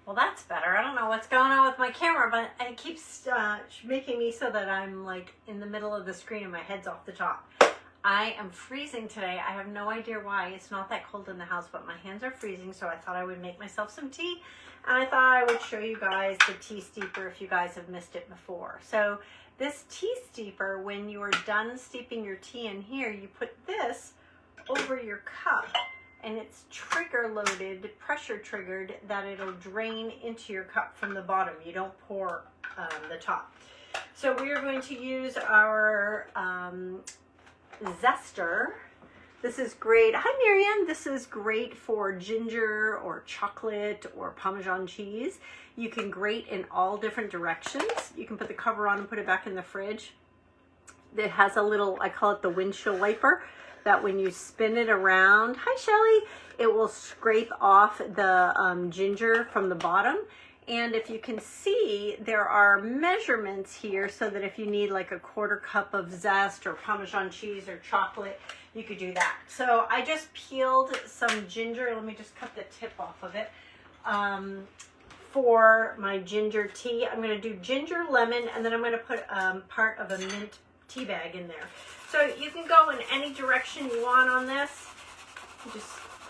Well, that's better. I don't know what's going on with my camera, but it keeps making me so that I'm like in the middle of the screen and my head's off the top. I am freezing today. I have no idea why. It's not that cold in the house, but my hands are freezing, so I thought I would make myself some tea. And I thought I would show you guys the tea steeper if you guys have missed it before. So this tea steeper, when you are done steeping your tea in here, you put this over your cup. And it's trigger loaded, pressure triggered, that it'll drain into your cup from the bottom. You don't pour the top. So we are going to use our zester. This is great. Hi Miriam, this is great for ginger or chocolate or Parmesan cheese. You can grate in all different directions. You can put the cover on and put it back in the fridge. It has a little, I call it the windshield wiper, that when you spin it around, hi Shelly, it will scrape off the ginger from the bottom. And if you can see, there are measurements here so that if you need like a 1/4 cup of zest or Parmesan cheese or chocolate, you could do that. So I just peeled some ginger. Let me just cut the tip off of it. For my ginger tea, I'm going to do ginger, lemon, and then I'm going to put part of a mint tea bag in there. So you can go in any direction you want on this. You just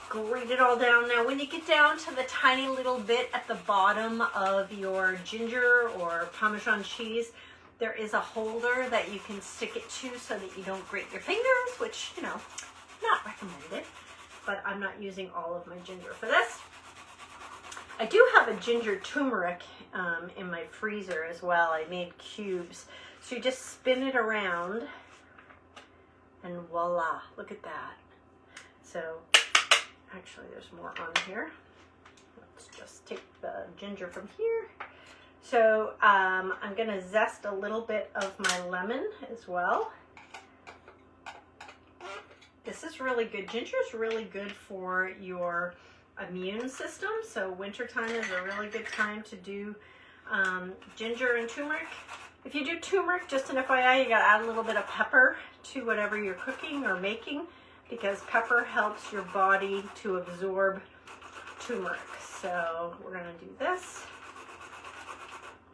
grate it all down. Now when you get down to the tiny little bit at the bottom of your ginger or Parmesan cheese, there is a holder that you can stick it to so that you don't grate your fingers, which, you know, not recommended, but I'm not using all of my ginger for this. I do have a ginger turmeric in my freezer as well. I made cubes. So you just spin it around and voila, look at that. So actually there's more on here. Let's just take the ginger from here. So I'm gonna zest a little bit of my lemon as well. This is really good. Ginger is really good for your immune system. So wintertime is a really good time to do ginger and turmeric. If you do turmeric, just an FYI, you gotta add a little bit of pepper to whatever you're cooking or making, because pepper helps your body to absorb turmeric. So we're gonna do this,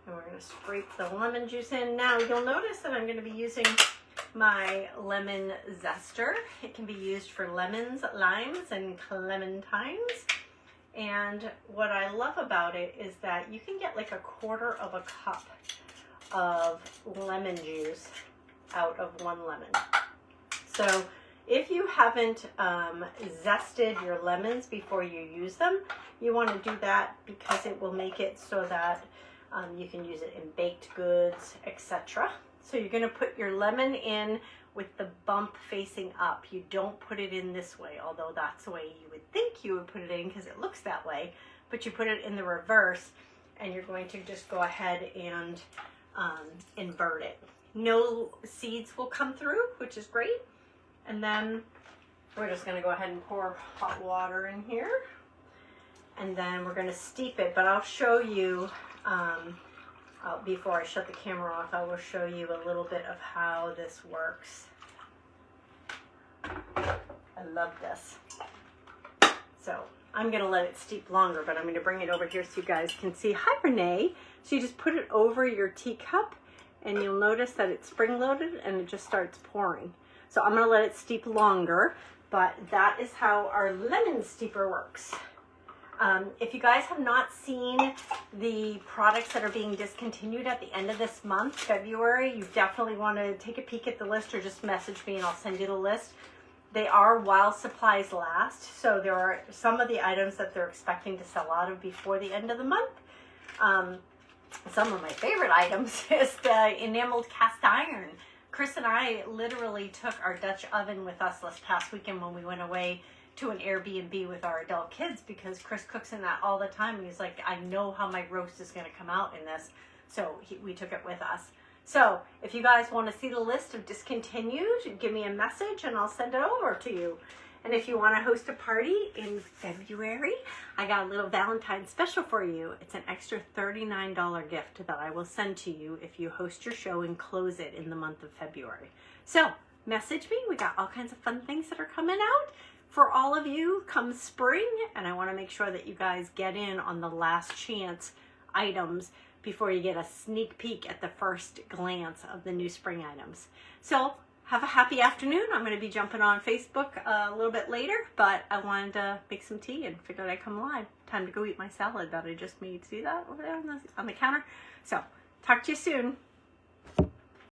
and we're gonna scrape the lemon juice in. Now you'll notice that I'm gonna be using my lemon zester. It can be used for lemons, limes, and clementines. And what I love about it is that you can get like 1/4 of a cup of lemon juice out of 1 lemon. So if you haven't zested your lemons before you use them, you want to do that because it will make it so that you can use it in baked goods, etc. So you're going to put your lemon in with the bump facing up. You don't put it in this way, although that's the way you would think you would put it in because it looks that way, but you put it in the reverse, and you're going to just go ahead and invert it. No seeds will come through, which is great. And then we're just going to go ahead and pour hot water in here, and then we're going to steep it. But I'll show you before I shut the camera off, I will show you a little bit of how this works. I love this. So I'm going to let it steep longer, but I'm going to bring it over here so you guys can see. Hi, Renee. So you just put it over your teacup, and you'll notice that it's spring-loaded, and it just starts pouring. So I'm going to let it steep longer, but that is how our lemon steeper works. If you guys have not seen the products that are being discontinued at the end of this month, February, you definitely want to take a peek at the list or just message me and I'll send you the list. They are while supplies last, so there are some of the items that they're expecting to sell out of before the end of the month. Some of my favorite items is the enameled cast iron. Chris and I literally took our Dutch oven with us this past weekend when we went away to an Airbnb with our adult kids, because Chris cooks in that all the time, and he's like, I know how my roast is going to come out in this, so we took it with us. So if you guys want to see the list of discontinued, give me a message and I'll send it over to you. And if you want to host a party in February, I got a little Valentine's special for you. It's an extra $39 gift that I will send to you if you host your show and close it in the month of February. So message me. We got all kinds of fun things that are coming out for all of you come spring, and I want to make sure that you guys get in on the last chance items before you get a sneak peek at the first glance of the new spring items. So have a happy afternoon. I'm going to be jumping on Facebook a little bit later, but I wanted to make some tea and figured I'd come live. Time to go eat my salad that I just made. See that over there on the counter? So talk to you soon.